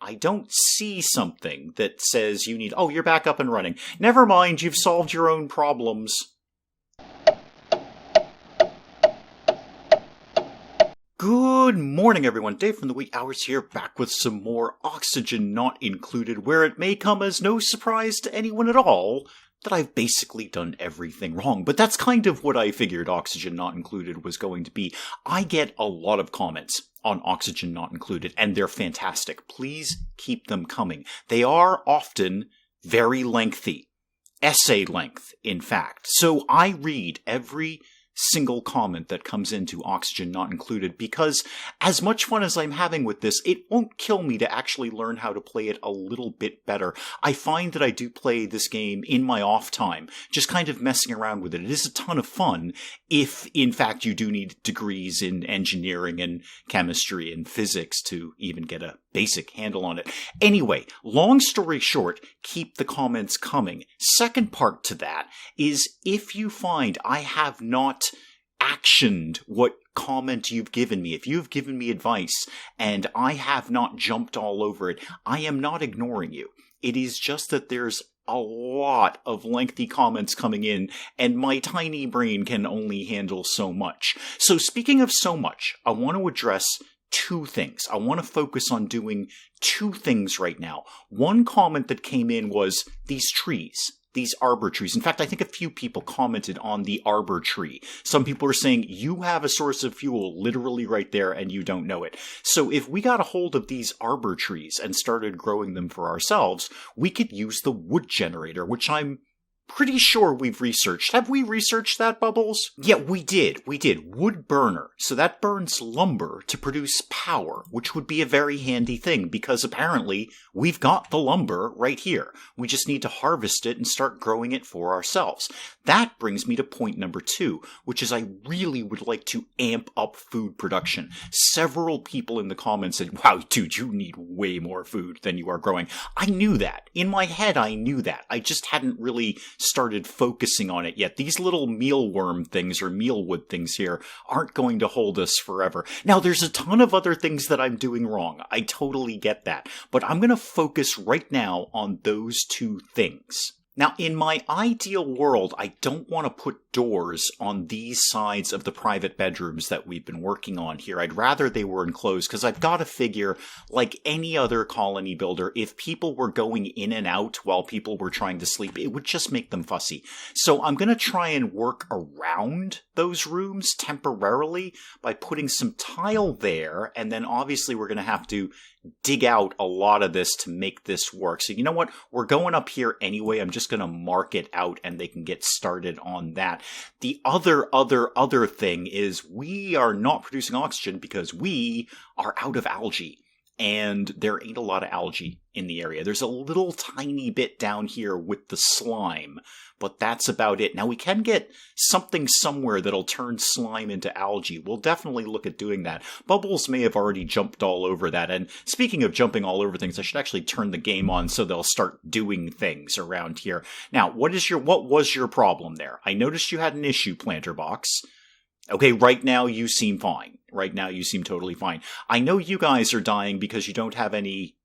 I don't see something that says you need... Oh, you're back up and running. Never mind, you've solved your own problems. Good morning, everyone. Dave from the Wee Hours here, back with some more Oxygen Not Included, where it may come as no surprise to anyone at all that I've basically done everything wrong. But that's kind of what I figured Oxygen Not Included was going to be. I get a lot of comments on Oxygen Not Included, and they're fantastic. Please keep them coming. They are often very lengthy. Essay length, in fact. So I read every single comment that comes into Oxygen Not Included, because as much fun as I'm having with this, it won't kill me to actually learn how to play it a little bit better. I find that I do play this game in my off time, just kind of messing around with it. It is a ton of fun if, in fact, you do need degrees in engineering and chemistry and physics to even get a basic handle on it. Anyway, long story short, keep the comments coming. Second part to that is if you find I have not actioned what comment you've given me, if you've given me advice and I have not jumped all over it, I am not ignoring you. It is just that there's a lot of lengthy comments coming in, and my tiny brain can only handle so much. So speaking of so much, I want to address two things. I want to focus on doing two things right now. One comment that came in was these trees. These arbor trees. In fact, I think a few people commented on the arbor tree. Some people are saying, you have a source of fuel literally right there and you don't know it. So if we got a hold of these arbor trees and started growing them for ourselves, we could use the wood generator, which I'm pretty sure we've researched. Have we researched that, Bubbles? Yeah, we did. We did. Wood burner. So that burns lumber to produce power, which would be a very handy thing because apparently we've got the lumber right here. We just need to harvest it and start growing it for ourselves. That brings me to point number 2, which is I really would like to amp up food production. Several people in the comments said, wow, dude, you need way more food than you are growing. I knew that. In my head, I knew that. I just hadn't really started focusing on it yet. These little mealworm things or mealwood things here aren't going to hold us forever. Now, there's a ton of other things that I'm doing wrong. I totally get that. But I'm going to focus right now on those two things. Now, in my ideal world, I don't want to put doors on these sides of the private bedrooms that we've been working on here. I'd rather they were enclosed because I've got to figure, like any other colony builder, if people were going in and out while people were trying to sleep, it would just make them fussy. So I'm going to try and work around those rooms temporarily by putting some tile there, and then obviously we're going to have to dig out a lot of this to make this work. So you know what? We're going up here anyway. I'm just going to mark it out and they can get started on that. The other thing is we are not producing oxygen because we are out of algae. And there ain't a lot of algae in the area. There's a little tiny bit down here with the slime, but that's about it. Now, we can get something somewhere that'll turn slime into algae. We'll definitely look at doing that. Bubbles may have already jumped all over that. And speaking of jumping all over things, I should actually turn the game on so they'll start doing things around here. Now, what was your problem there? I noticed you had an issue, Planter Box. Okay, right now you seem fine. Right now you seem totally fine. I know you guys are dying because you don't have any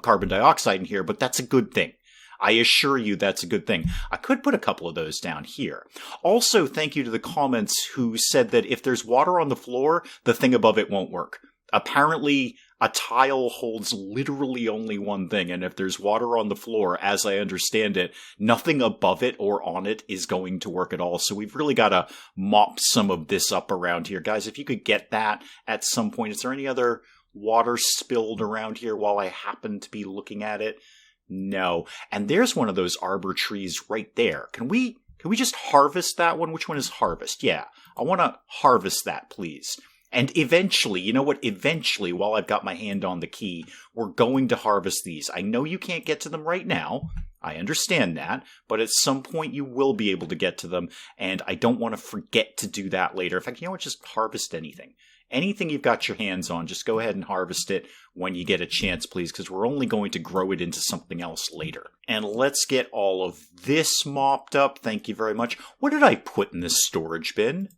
carbon dioxide in here, but that's a good thing. I assure you that's a good thing. I could put a couple of those down here. Also, thank you to the comments who said that if there's water on the floor, the thing above it won't work. Apparently, a tile holds literally only one thing, and if there's water on the floor, as I understand it, nothing above it or on it is going to work at all. So we've really got to mop some of this up around here. Guys, if you could get that at some point. Is there any other water spilled around here while I happen to be looking at it? No. And there's one of those arbor trees right there. Can we just harvest that one? Which one is harvest? Yeah, I want to harvest that, please. And eventually, you know what? Eventually, while I've got my hand on the key, we're going to harvest these. I know you can't get to them right now. I understand that. But at some point, you will be able to get to them. And I don't want to forget to do that later. In fact, you know what? Just harvest anything. Anything you've got your hands on, just go ahead and harvest it when you get a chance, please, because we're only going to grow it into something else later. And let's get all of this mopped up. Thank you very much. What did I put in this storage bin?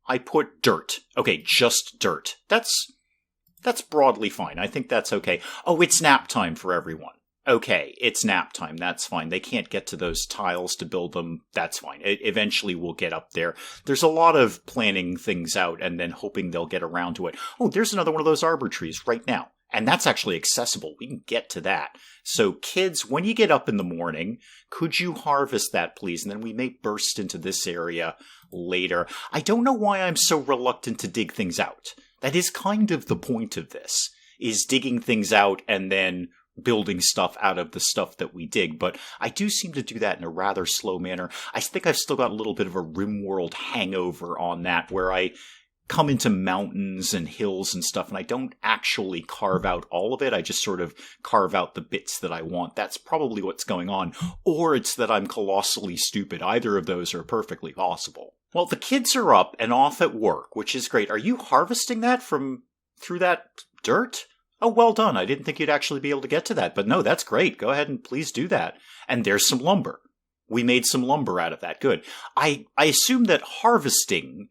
I put dirt. Okay, just dirt. That's That's broadly fine. I think that's okay. Oh, it's nap time for everyone. Okay, it's nap time. That's fine. They can't get to those tiles to build them. That's fine. Eventually we'll get up there. There's a lot of planning things out and then hoping they'll get around to it. Oh, there's another one of those arbor trees right now. And that's actually accessible. We can get to that. So kids, when you get up in the morning, could you harvest that, please? And then we may burst into this area later. I don't know why I'm so reluctant to dig things out. That is kind of the point of this, is digging things out and then building stuff out of the stuff that we dig. But I do seem to do that in a rather slow manner. I think I've still got a little bit of a RimWorld hangover on that, where I come into mountains and hills and stuff, and I don't actually carve out all of it. I just sort of carve out the bits that I want. That's probably what's going on. Or it's that I'm colossally stupid. Either of those are perfectly possible. Well, the kids are up and off at work, which is great. Are you harvesting that through that dirt? Oh, well done. I didn't think you'd actually be able to get to that. But no, that's great. Go ahead and please do that. And there's some lumber. We made some lumber out of that. Good. I assume that harvesting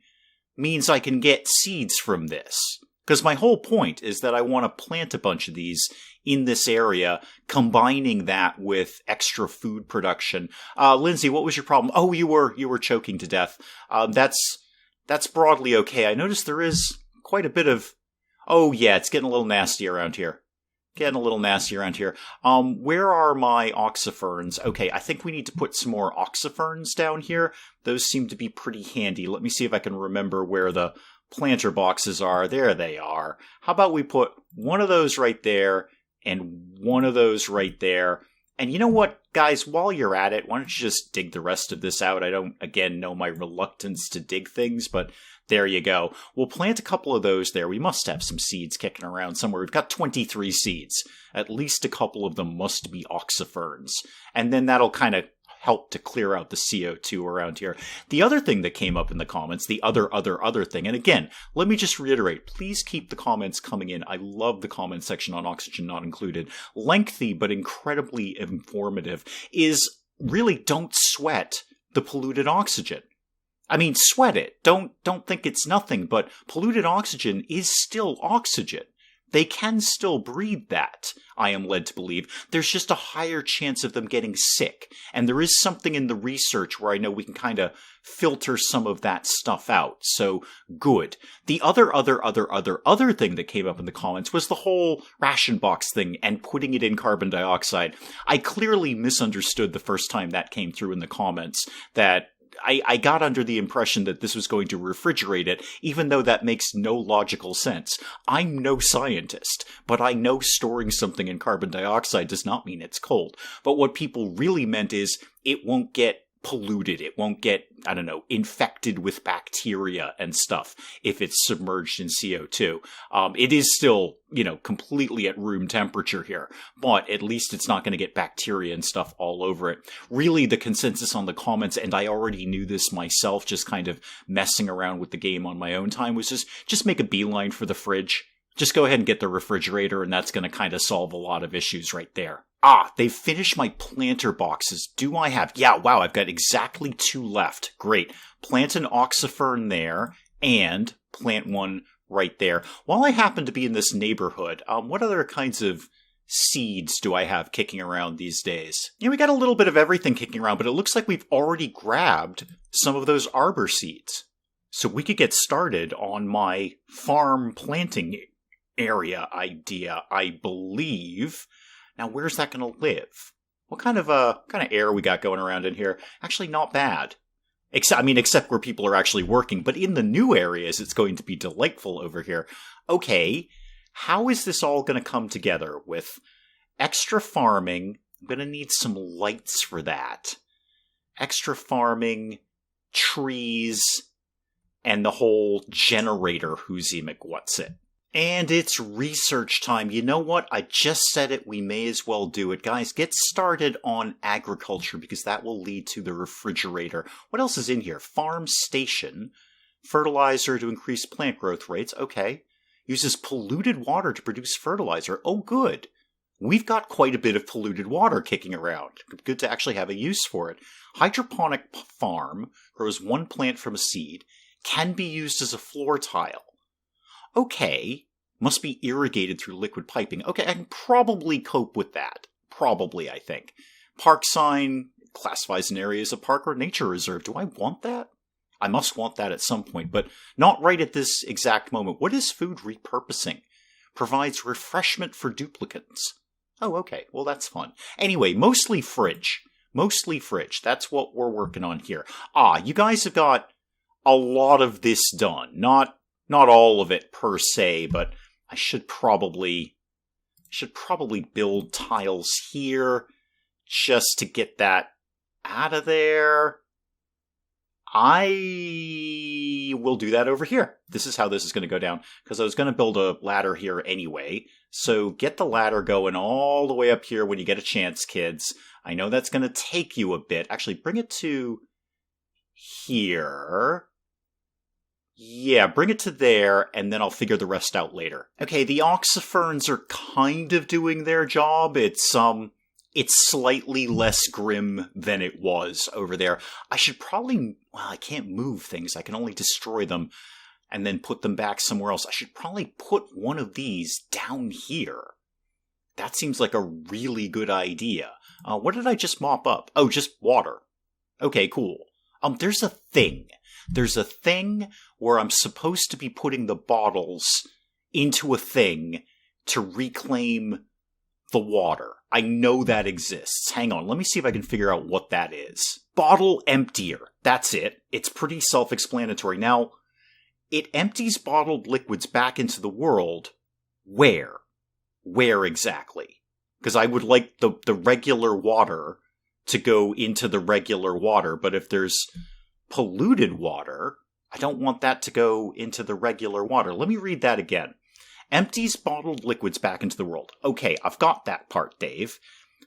means I can get seeds from this. Because my whole point is that I want to plant a bunch of these in this area, combining that with extra food production. Lindsay, what was your problem? Oh, you were choking to death. That's broadly okay. I noticed there is quite a bit of... Oh, yeah, it's getting a little nasty around here. Where are my oxiferns? Okay, I think we need to put some more oxiferns down here. Those seem to be pretty handy. Let me see if I can remember where the planter boxes are. There they are. How about we put one of those right there and one of those right there. And you know what, guys, while you're at it, why don't you just dig the rest of this out? I don't, again, know my reluctance to dig things, but there you go. We'll plant a couple of those there. We must have some seeds kicking around somewhere. We've got 23 seeds. At least a couple of them must be oxiferns. And then that'll kind of help to clear out the CO2 around here. The other thing that came up in the comments, the other thing, and again, let me just reiterate, please keep the comments coming in. I love the comment section on Oxygen Not Included. Lengthy but incredibly informative, is really don't sweat the polluted oxygen. I mean, sweat it. Don't think it's nothing, but polluted oxygen is still oxygen. They can still breathe that, I am led to believe. There's just a higher chance of them getting sick. And there is something in the research where I know we can kind of filter some of that stuff out. So, good. The other thing that came up in the comments was the whole ration box thing and putting it in carbon dioxide. I clearly misunderstood the first time that came through in the comments, that I got under the impression that this was going to refrigerate it, even though that makes no logical sense. I'm no scientist, but I know storing something in carbon dioxide does not mean it's cold. But what people really meant is it won't get polluted. It won't get, infected with bacteria and stuff if it's submerged in CO2. It is still, completely at room temperature here, but at least it's not going to get bacteria and stuff all over it. Really, the consensus on the comments, and I already knew this myself, just kind of messing around with the game on my own time, was just make a beeline for the fridge. Just go ahead and get the refrigerator, and that's going to kind of solve a lot of issues right there. They've finished my planter boxes. Do I have... Yeah, wow, I've got exactly 2 left. Great. Plant an oxifern there, and plant one right there. While I happen to be in this neighborhood, what other kinds of seeds do I have kicking around these days? Yeah, we got a little bit of everything kicking around, but it looks like we've already grabbed some of those arbor seeds. So we could get started on my farm planting area idea, I believe. Now, where's that going to live? What kind of air we got going around in here? Actually, not bad. Except where people are actually working. But in the new areas, it's going to be delightful over here. Okay, how is this all going to come together with extra farming? I'm going to need some lights for that. Extra farming, trees, and the whole generator who's-y McWhat's-it. And it's research time. You know what? I just said it. We may as well do it. Guys, get started on agriculture because that will lead to the refrigerator. What else is in here? Farm station. Fertilizer to increase plant growth rates. Okay. Uses polluted water to produce fertilizer. Oh, good. We've got quite a bit of polluted water kicking around. Good to actually have a use for it. Hydroponic farm grows 1 plant from a seed. Can be used as a floor tile. Okay, Must be irrigated through liquid piping. Okay, I can probably cope with that. Probably, I think. Park sign classifies an area as a park or nature reserve. Do I want that? I must want that at some point, but not right at this exact moment. What is food repurposing? Provides refreshment for duplicants. Oh, okay. Well, that's fun. Anyway, mostly fridge. Mostly fridge. That's what we're working on here. You guys have got a lot of this done. Not all of it per se, but I should probably build tiles here just to get that out of there. I will do that over here. This is how this is going to go down, because I was going to build a ladder here anyway. So get the ladder going all the way up here when you get a chance, kids. I know that's going to take you a bit. Actually, bring it to here. Yeah, bring it to there, and then I'll figure the rest out later. Okay, the oxiferns are kind of doing their job. It's slightly less grim than it was over there. I should probably... Well, I can't move things. I can only destroy them and then put them back somewhere else. I should probably put one of these down here. That seems like a really good idea. What did I just mop up? Oh, just water. Okay, cool. There's a thing. There's a thing where I'm supposed to be putting the bottles into a thing to reclaim the water. I know that exists. Hang on, let me see if I can figure out what that is. Bottle emptier. That's it. It's pretty self-explanatory. Now, it empties bottled liquids back into the world. Where? Where exactly? Because I would like the regular water to go into the regular water, but if there's polluted water, I don't want that to go into the regular water. Let me read that again. Empties bottled liquids back into the world. Okay, I've got that part, Dave.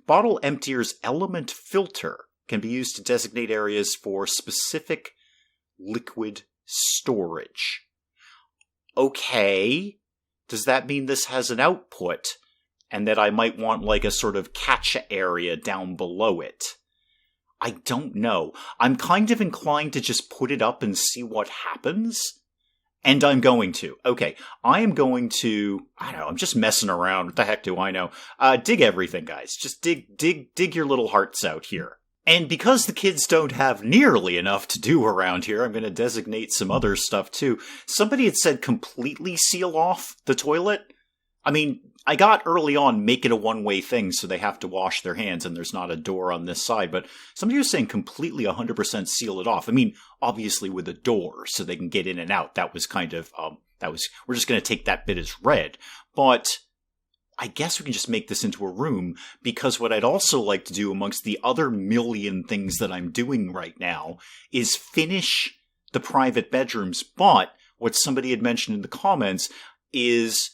Bottle emptier's element filter can be used to designate areas for specific liquid storage. Okay, does that mean this has an output and that I might want like a sort of catch area down below it? I don't know. I'm kind of inclined to just put it up and see what happens. And I'm going to. Okay, I am going to, I don't know, I'm just messing around. What the heck do I know? Dig everything, guys. Just dig your little hearts out here. And because the kids don't have nearly enough to do around here, I'm going to designate some other stuff too. Somebody had said completely seal off the toilet. I mean, I got early on make it a one-way thing so they have to wash their hands and there's not a door on this side, but somebody was saying completely 100% seal it off. I mean, obviously with a door so they can get in and out. That was kind of, we're just going to take that bit as read. But I guess we can just make this into a room, because what I'd also like to do amongst the other million things that I'm doing right now is finish the private bedrooms. But what somebody had mentioned in the comments is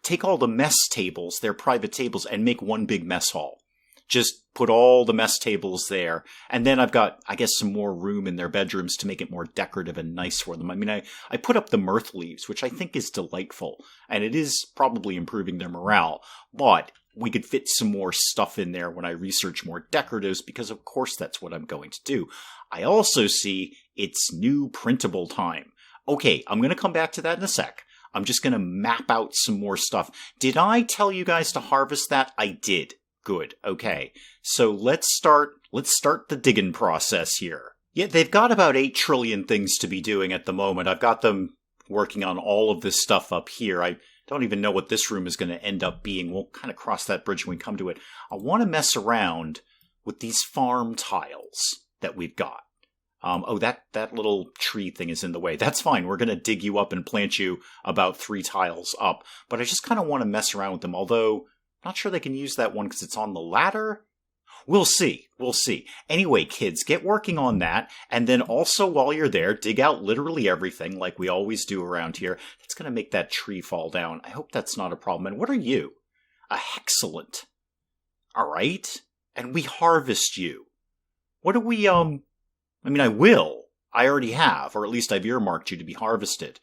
take all the mess tables, their private tables, and make one big mess hall. Just put all the mess tables there. And then I've got, I guess, some more room in their bedrooms to make it more decorative and nice for them. I mean, I put up the mirth leaves, which I think is delightful. And it is probably improving their morale. But we could fit some more stuff in there when I research more decoratives, because of course that's what I'm going to do. I also see it's new printable time. Okay, I'm going to come back to that in a sec. I'm just going to map out some more stuff. Did I tell you guys to harvest that? I did. Good. Okay. So let's start the digging process here. Yeah, they've got about 8 trillion things to be doing at the moment. I've got them working on all of this stuff up here. I don't even know what this room is going to end up being. We'll kind of cross that bridge when we come to it. I want to mess around with these farm tiles that we've got. That little tree thing is in the way. That's fine. We're going to dig you up and plant you about 3 tiles up. But I just kind of want to mess around with them, although I'm not sure they can use that one because it's on the ladder. We'll see. We'll see. Anyway, kids, get working on that. And then also while you're there, dig out literally everything like we always do around here. That's going to make that tree fall down. I hope that's not a problem. And what are you? A hexcellent. All right. And we harvest you. What do we, I mean, I will. I already have, or at least I've earmarked you to be harvested.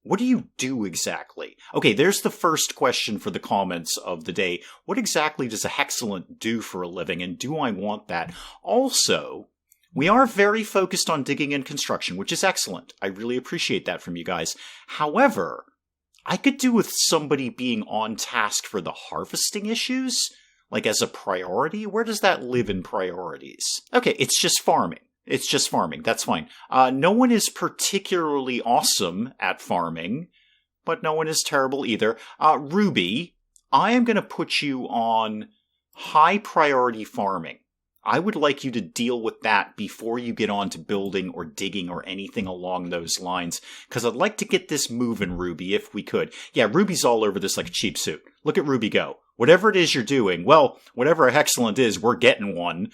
What do you do exactly? Okay, there's the first question for the comments of the day. What exactly does a hexcellent do for a living, and do I want that? Also, we are very focused on digging and construction, which is excellent. I really appreciate that from you guys. However, I could do with somebody being on task for the harvesting issues, like as a priority. Where does that live in priorities? Okay, it's just farming. It's just farming. That's fine. No one is particularly awesome at farming, but no one is terrible either. Ruby, I am going to put you on high priority farming. I would like you to deal with that before you get on to building or digging or anything along those lines, because I'd like to get this moving, Ruby, if we could. Yeah, Ruby's all over this like a cheap suit. Look at Ruby go. Whatever it is you're doing, well, whatever excellent is, we're getting one.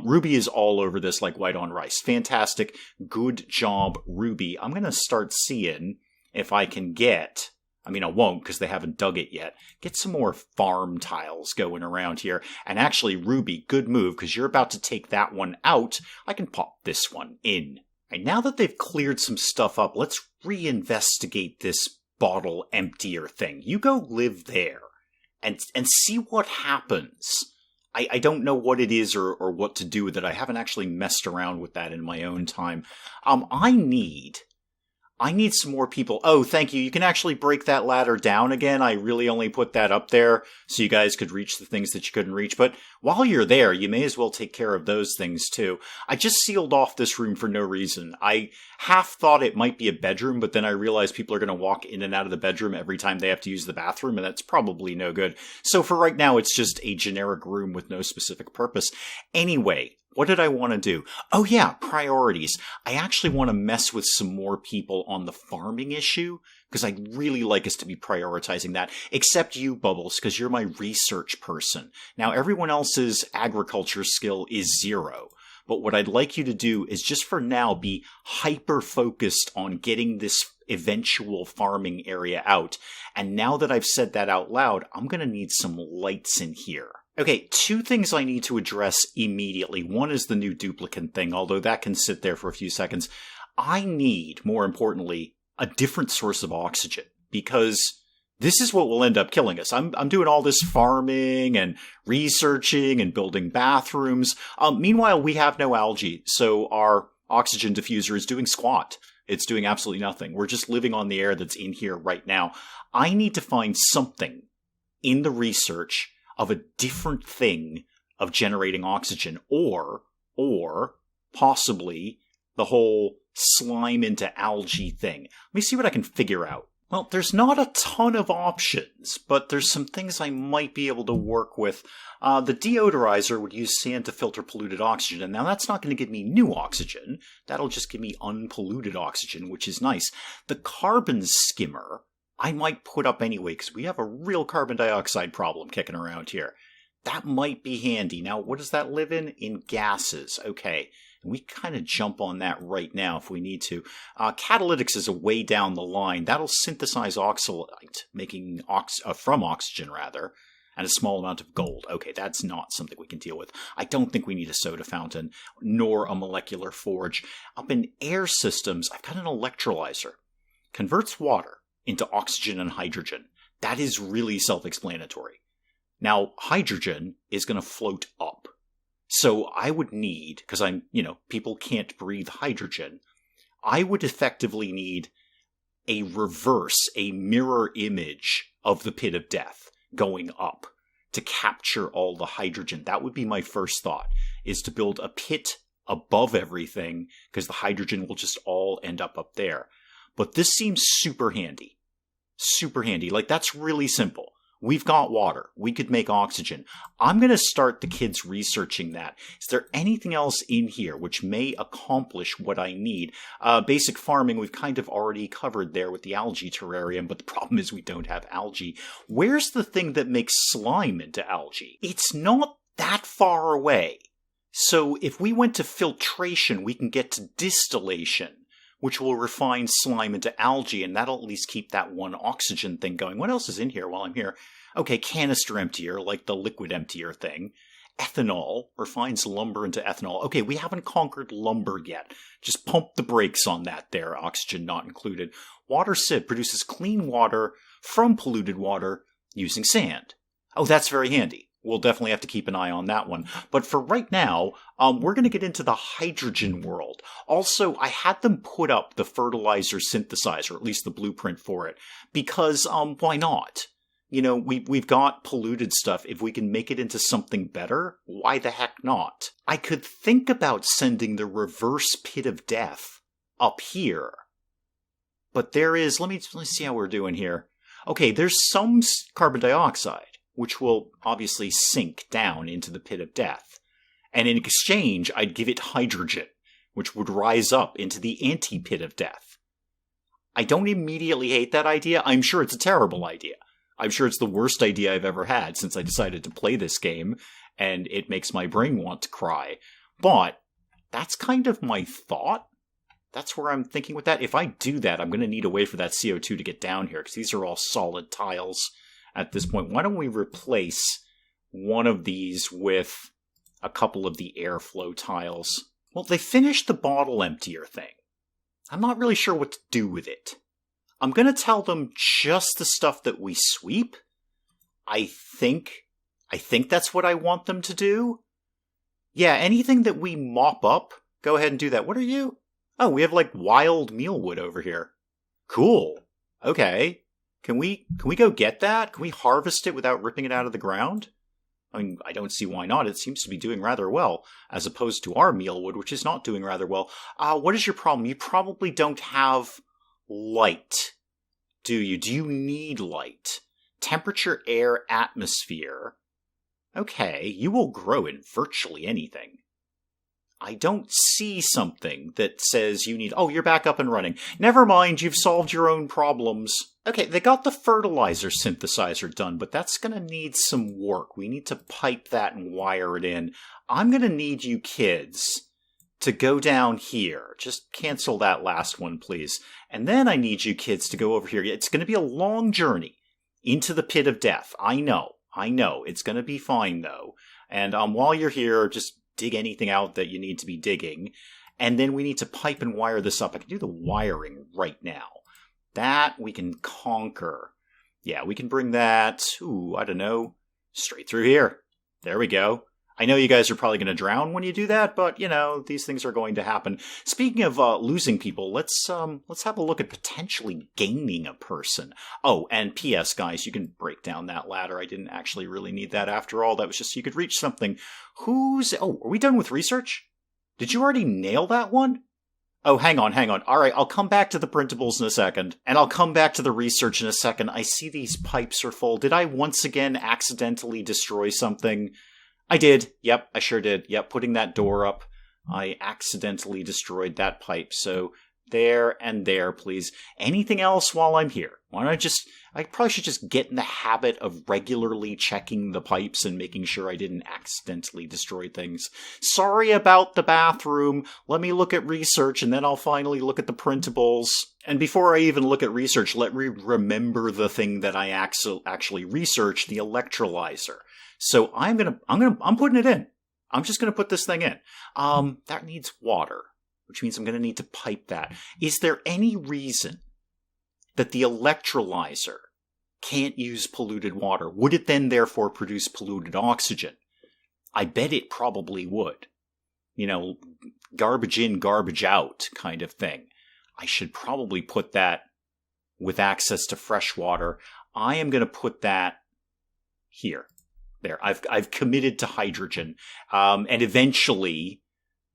Ruby is all over this like white on rice. Fantastic. Good job, Ruby. I'm going to start seeing if I can get... I mean, I won't because they haven't dug it yet. Get some more farm tiles going around here. And actually, Ruby, good move because you're about to take that one out. I can pop this one in. And now that they've cleared some stuff up, let's reinvestigate this bottle emptier thing. You go live there and see what happens. I don't know what it is or what to do with it. I haven't actually messed around with that in my own time. I need some more people. Oh, thank you. You can actually break that ladder down again. I really only put that up there so you guys could reach the things that you couldn't reach. But while you're there, you may as well take care of those things too. I just sealed off this room for no reason. I half thought it might be a bedroom, but then I realized people are going to walk in and out of the bedroom every time they have to use the bathroom, and that's probably no good. So for right now, it's just a generic room with no specific purpose. Anyway, what did I want to do? Oh yeah, priorities. I actually want to mess with some more people on the farming issue, because I'd really like us to be prioritizing that. Except you, Bubbles, because you're my research person. Now, everyone else's agriculture skill is 0. But what I'd like you to do is just for now be hyper-focused on getting this eventual farming area out. And now that I've said that out loud, I'm going to need some lights in here. Okay, 2 things I need to address immediately. One is the new duplicant thing, although that can sit there for a few seconds. I need, more importantly, a different source of oxygen, because this is what will end up killing us. I'm doing all this farming and researching and building bathrooms. Meanwhile, we have no algae, so our oxygen diffuser is doing squat. It's doing absolutely nothing. We're just living on the air that's in here right now. I need to find something in the research of a different thing of generating oxygen, or possibly the whole slime into algae thing. Let me see what I can figure out. Well, there's not a ton of options, but there's some things I might be able to work with. The deodorizer would use sand to filter polluted oxygen, and now that's not going to give me new oxygen. That'll just give me unpolluted oxygen, which is nice. The carbon skimmer I might put up anyway, because we have a real carbon dioxide problem kicking around here. That might be handy. Now, what does that live in? In gases. Okay. And we kind of jump on that right now if we need to. Catalytics is a way down the line. That'll synthesize oxalate, making from oxygen, rather, and a small amount of gold. Okay, that's not something we can deal with. I don't think we need a soda fountain, nor a molecular forge. Up in air systems, I've got an electrolyzer. Converts water into oxygen and hydrogen. That is really self-explanatory. Now, hydrogen is going to float up. So I would need, because people can't breathe hydrogen, I would effectively need a mirror image of the pit of death going up to capture all the hydrogen. That would be my first thought, is to build a pit above everything, because the hydrogen will just all end up there. But this seems super handy. Super handy. Like, that's really simple. We've got water. We could make oxygen. I'm going to start the kids researching that. Is there anything else in here which may accomplish what I need? Basic farming, we've kind of already covered there with the algae terrarium, but the problem is we don't have algae. Where's the thing that makes slime into algae? It's not that far away. So if we went to filtration, we can get to distillation, which will refine slime into algae, and that'll at least keep that one oxygen thing going. What else is in here while I'm here? Okay, canister emptier, like the liquid emptier thing. Ethanol refines lumber into ethanol. Okay, we haven't conquered lumber yet. Just pump the brakes on that there, oxygen not included. Water sieve produces clean water from polluted water using sand. Oh, that's very handy. We'll definitely have to keep an eye on that one. But for right now, we're going to get into the hydrogen world. Also, I had them put up the fertilizer synthesizer, or at least the blueprint for it, because why not? You know, we've got polluted stuff. If we can make it into something better, why the heck not? I could think about sending the reverse pit of death up here. But there is, let me see how we're doing here. Okay, there's some carbon dioxide, which will obviously sink down into the pit of death. And in exchange, I'd give it hydrogen, which would rise up into the anti-pit of death. I don't immediately hate that idea. I'm sure it's a terrible idea. I'm sure it's the worst idea I've ever had since I decided to play this game, and it makes my brain want to cry. But that's kind of my thought. That's where I'm thinking with that. If I do that, I'm going to need a way for that CO2 to get down here, because these are all solid tiles at this point. Why don't we replace one of these with a couple of the airflow tiles? Well, they finished the bottle emptier thing. I'm not really sure what to do with it. I'm going to tell them just the stuff that we sweep. I think that's what I want them to do. Yeah, anything that we mop up, go ahead and do that. What are you? Oh, we have like wild mealwood over here. Cool. Okay. Can we go get that? Can we harvest it without ripping it out of the ground? I mean, I don't see why not. It seems to be doing rather well, as opposed to our mealwood, which is not doing rather well. What is your problem? You probably don't have light, do you? Do you need light? Temperature, air, atmosphere. Okay, you will grow in virtually anything. I don't see something that says you need... Oh, you're back up and running. Never mind, you've solved your own problems. Okay, they got the fertilizer synthesizer done, but that's going to need some work. We need to pipe that and wire it in. I'm going to need you kids to go down here. Just cancel that last one, please. And then I need you kids to go over here. It's going to be a long journey into the pit of death. I know. It's going to be fine, though. And while you're here, just dig anything out that you need to be digging. And then we need to pipe and wire this up. I can do the wiring right now. That we can conquer. Yeah, we can bring that, I don't know, straight through here. There we go. I know you guys are probably going to drown when you do that, but, you know, these things are going to happen. Speaking of losing people, let's have a look at potentially gaining a person. Oh, and P.S., guys, you can break down that ladder. I didn't actually really need that after all. That was just so you could reach something. Oh, are we done with research? Did you already nail that one? Oh, hang on. All right, I'll come back to the printables in a second, and I'll come back to the research in a second. I see these pipes are full. Did I once again accidentally destroy something? I did. Yep, I sure did. Yep, putting that door up, I accidentally destroyed that pipe. So there and there, please. Anything else while I'm here? I probably should just get in the habit of regularly checking the pipes and making sure I didn't accidentally destroy things. Sorry about the bathroom. Let me look at research and then I'll finally look at the printables. And before I even look at research, let me remember the thing that I actually researched, the electrolyzer. So I'm putting it in. I'm just gonna put this thing in. That needs water, which means I'm gonna need to pipe that. Is there any reason that the electrolyzer can't use polluted water? Would it then therefore produce polluted oxygen? I bet it probably would. You know, garbage in, garbage out kind of thing. I should probably put that with access to fresh water. I am gonna put that here. There, I've committed to hydrogen, and eventually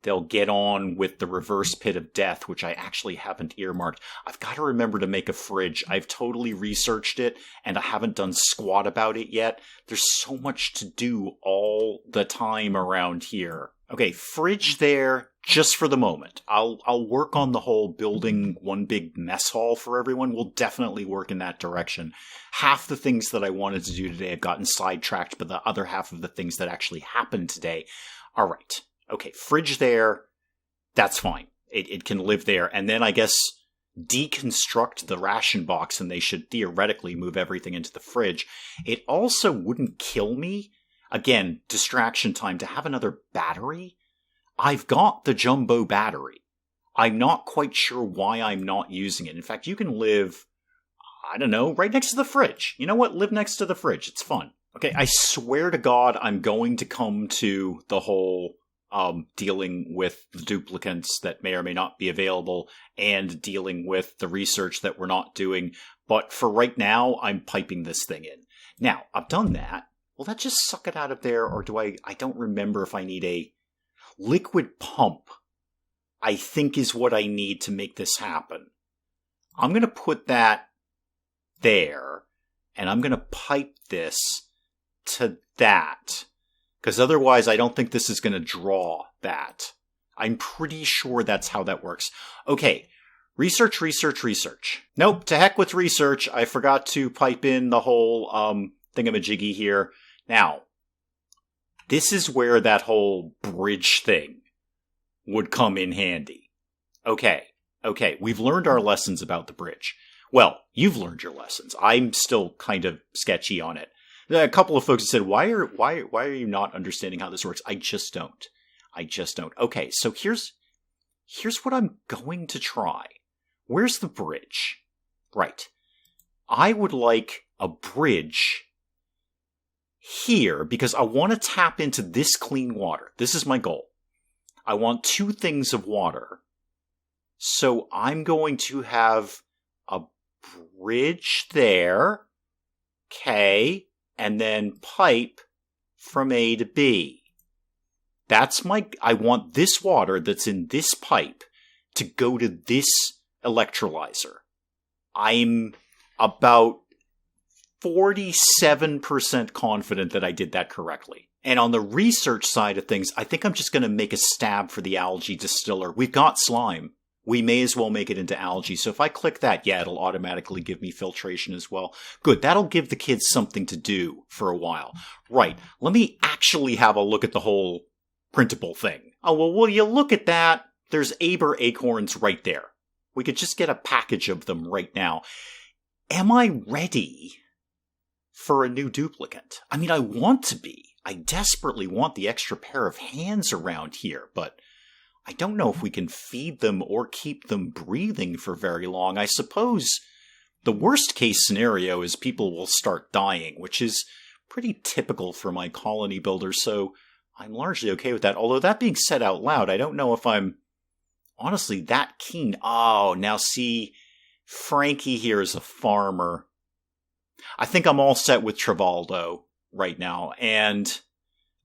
they'll get on with the reverse pit of death, which I actually haven't earmarked. I've got to remember to make a fridge. I've totally researched it, and I haven't done squat about it yet. There's so much to do all the time around here. Okay, fridge there just for the moment. I'll work on the whole building one big mess hall for everyone. We'll definitely work in that direction. Half the things that I wanted to do today have gotten sidetracked, but the other half of the things that actually happened today. All right. Okay, fridge there. That's fine. It can live there. And then I guess deconstruct the ration box and they should theoretically move everything into the fridge. It also wouldn't kill me. Again, distraction time to have another battery. I've got the jumbo battery. I'm not quite sure why I'm not using it. In fact, you can live, I don't know, right next to the fridge. You know what? Live next to the fridge. It's fun. Okay, I swear to God, I'm going to come to the whole dealing with the duplicants that may or may not be available and dealing with the research that we're not doing. But for right now, I'm piping this thing in. Now, I've done that. Will that just suck it out of there, or do I don't remember if I need a liquid pump, I think is what I need to make this happen. I'm going to put that there, and I'm going to pipe this to that, because otherwise I don't think this is going to draw that. I'm pretty sure that's how that works. Okay, research. Nope, to heck with research. I forgot to pipe in the whole thingamajiggy here. Now, this is where that whole bridge thing would come in handy. Okay, we've learned our lessons about the bridge. Well, you've learned your lessons. I'm still kind of sketchy on it. A couple of folks said, why are you not understanding how this works? I just don't. Okay, so here's what I'm going to try. Where's the bridge? Right. I would like a bridge here because I want to tap into this clean water. This is my goal. I want 2 things of water. So I'm going to have a bridge there. Okay. And then pipe from A to B. I want this water that's in this pipe to go to this electrolyzer. I'm about 47% confident that I did that correctly. And on the research side of things, I think I'm just going to make a stab for the algae distiller. We've got slime. We may as well make it into algae. So if I click that, yeah, it'll automatically give me filtration as well. Good. That'll give the kids something to do for a while. Right. Let me actually have a look at the whole printable thing. Oh, well, will you look at that? There's Arbor acorns right there. We could just get a package of them right now. Am I ready for a new duplicant? I mean, I want to be. I desperately want the extra pair of hands around here, but I don't know if we can feed them or keep them breathing for very long. I suppose the worst case scenario is people will start dying, which is pretty typical for my colony builder, so I'm largely okay with that. Although that being said out loud, I don't know if I'm honestly that keen. Oh, now see, Frankie here is a farmer. I think I'm all set with Travaldo right now. And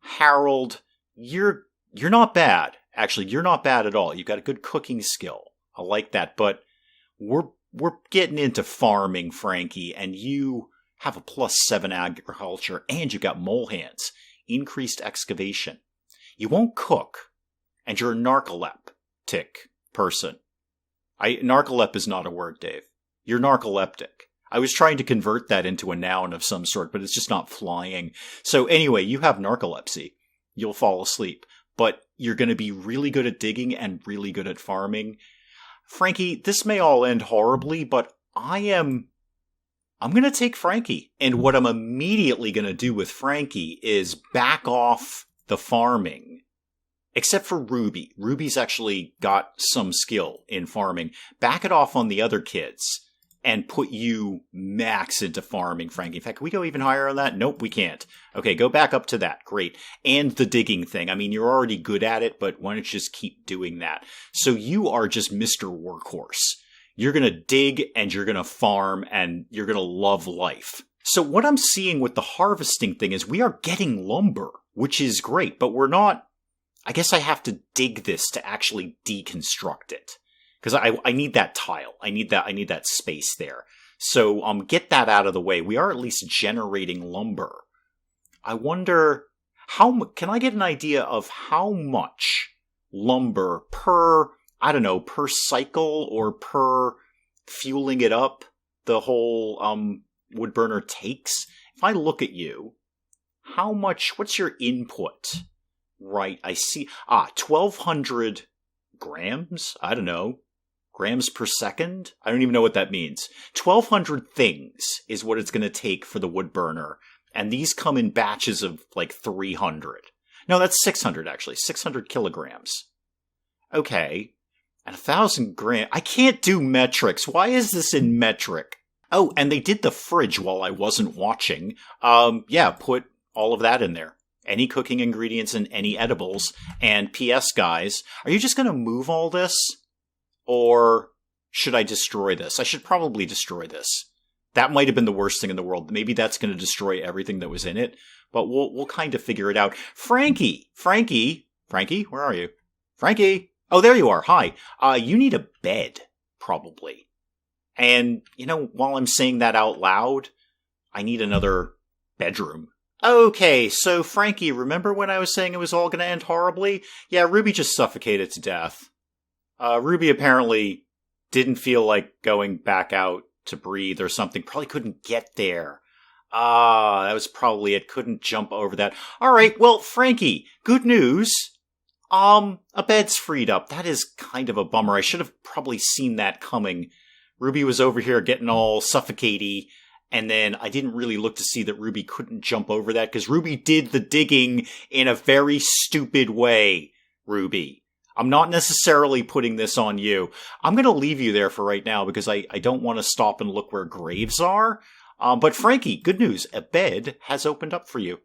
Harold, you're not bad. Actually, you're not bad at all. You've got a good cooking skill. I like that. But we're getting into farming, Frankie, and you have a +7 agriculture, and you got mole hands. Increased excavation. You won't cook, and you're a narcoleptic person. Narcolep is not a word, Dave. You're narcoleptic. I was trying to convert that into a noun of some sort, but it's just not flying. So anyway, you have narcolepsy. You'll fall asleep. But you're going to be really good at digging and really good at farming. Frankie, this may all end horribly, but I'm going to take Frankie. And what I'm immediately going to do with Frankie is back off the farming. Except for Ruby. Ruby's actually got some skill in farming. Back it off on the other kids and put you max into farming, Frankie. In fact, can we go even higher on that? Nope, we can't. Okay, go back up to that. Great. And the digging thing. I mean, you're already good at it, but why don't you just keep doing that? So you are just Mr. Workhorse. You're going to dig and you're going to farm and you're going to love life. So what I'm seeing with the harvesting thing is we are getting lumber, which is great, but we're not... I guess I have to dig this to actually deconstruct it. Because I need that tile. I need that space there. So get that out of the way. We are at least generating lumber. I wonder, can I get an idea of how much lumber per cycle or per fueling it up the whole wood burner takes? If I look at you, what's your input? Right, I see. 1,200 grams? I don't know. Grams per second? I don't even know what that means. 1,200 things is what it's going to take for the wood burner. And these come in batches of like 300. No, that's 600 actually. 600 kilograms. Okay. And 1,000 grams. I can't do metrics. Why is this in metric? Oh, and they did the fridge while I wasn't watching. Yeah, put all of that in there. Any cooking ingredients and any edibles. And P.S. guys, are you just going to move all this? Or should I destroy this? I should probably destroy this. That might have been the worst thing in the world. Maybe that's going to destroy everything that was in it. But we'll kind of figure it out. Frankie, where are you? Frankie! Oh, there you are. Hi. You need a bed, probably. And, while I'm saying that out loud, I need another bedroom. Okay, so Frankie, remember when I was saying it was all going to end horribly? Yeah, Ruby just suffocated to death. Ruby apparently didn't feel like going back out to breathe or something. Probably couldn't get there. That was probably it. Couldn't jump over that. Alright, well, Frankie, good news. A bed's freed up. That is kind of a bummer. I should have probably seen that coming. Ruby was over here getting all suffocatey, and then I didn't really look to see that Ruby couldn't jump over that, because Ruby did the digging in a very stupid way, Ruby. I'm not necessarily putting this on you. I'm going to leave you there for right now, because I don't want to stop and look where graves are. But Frankie, good news. A bed has opened up for you.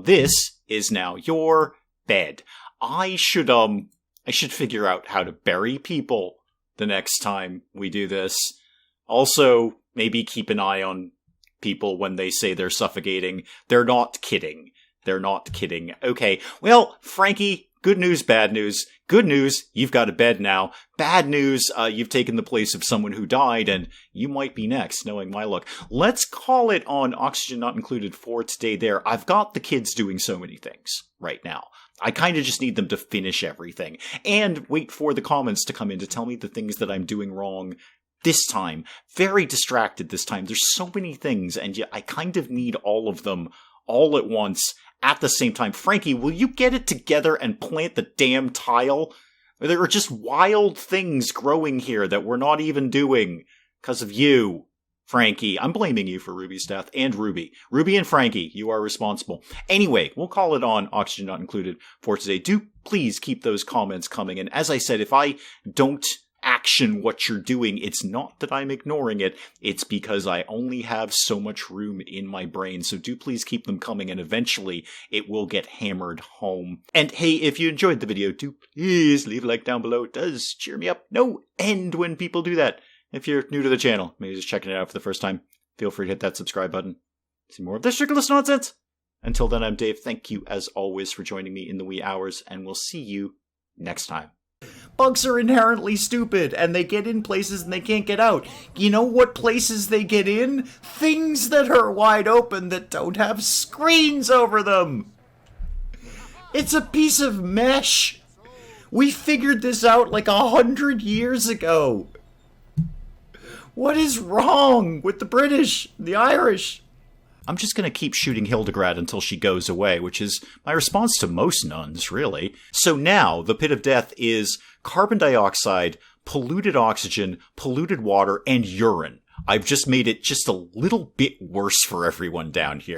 This is now your bed. I should figure out how to bury people the next time we do this. Also, maybe keep an eye on people when they say they're suffocating. They're not kidding. They're not kidding. Okay, well, Frankie, good news, bad news. Good news, you've got a bed now. Bad news, you've taken the place of someone who died, and you might be next, knowing my luck. Let's call it on Oxygen Not Included for today there. I've got the kids doing so many things right now. I kind of just need them to finish everything. And wait for the comments to come in to tell me the things that I'm doing wrong this time. Very distracted this time. There's so many things, and yet I kind of need all of them all at once at the same time. Frankie, will you get it together and plant the damn tile? There are just wild things growing here that we're not even doing because of you. Frankie, I'm blaming you for Ruby's death, and Ruby. Ruby and Frankie, you are responsible. Anyway, we'll call it on Oxygen Not Included for today. Do please keep those comments coming. And as I said, if I don't action what you're doing, it's not that I'm ignoring it. It's because I only have so much room in my brain. So do please keep them coming, and eventually it will get hammered home. And hey, if you enjoyed the video, do please leave a like down below. It does cheer me up no end when people do that. If you're new to the channel, maybe just checking it out for the first time, feel free to hit that subscribe button. See more of this ridiculous nonsense. Until then, I'm Dave. Thank you, as always, for joining me in the wee hours, and we'll see you next time. Bugs are inherently stupid, and they get in places and they can't get out. You know what places they get in? Things that are wide open that don't have screens over them. It's a piece of mesh. We figured this out like 100 years ago. What is wrong with the British, the Irish? I'm just going to keep shooting Hildegard until she goes away, which is my response to most nuns, really. So now, the pit of death is carbon dioxide, polluted oxygen, polluted water, and urine. I've just made it just a little bit worse for everyone down here.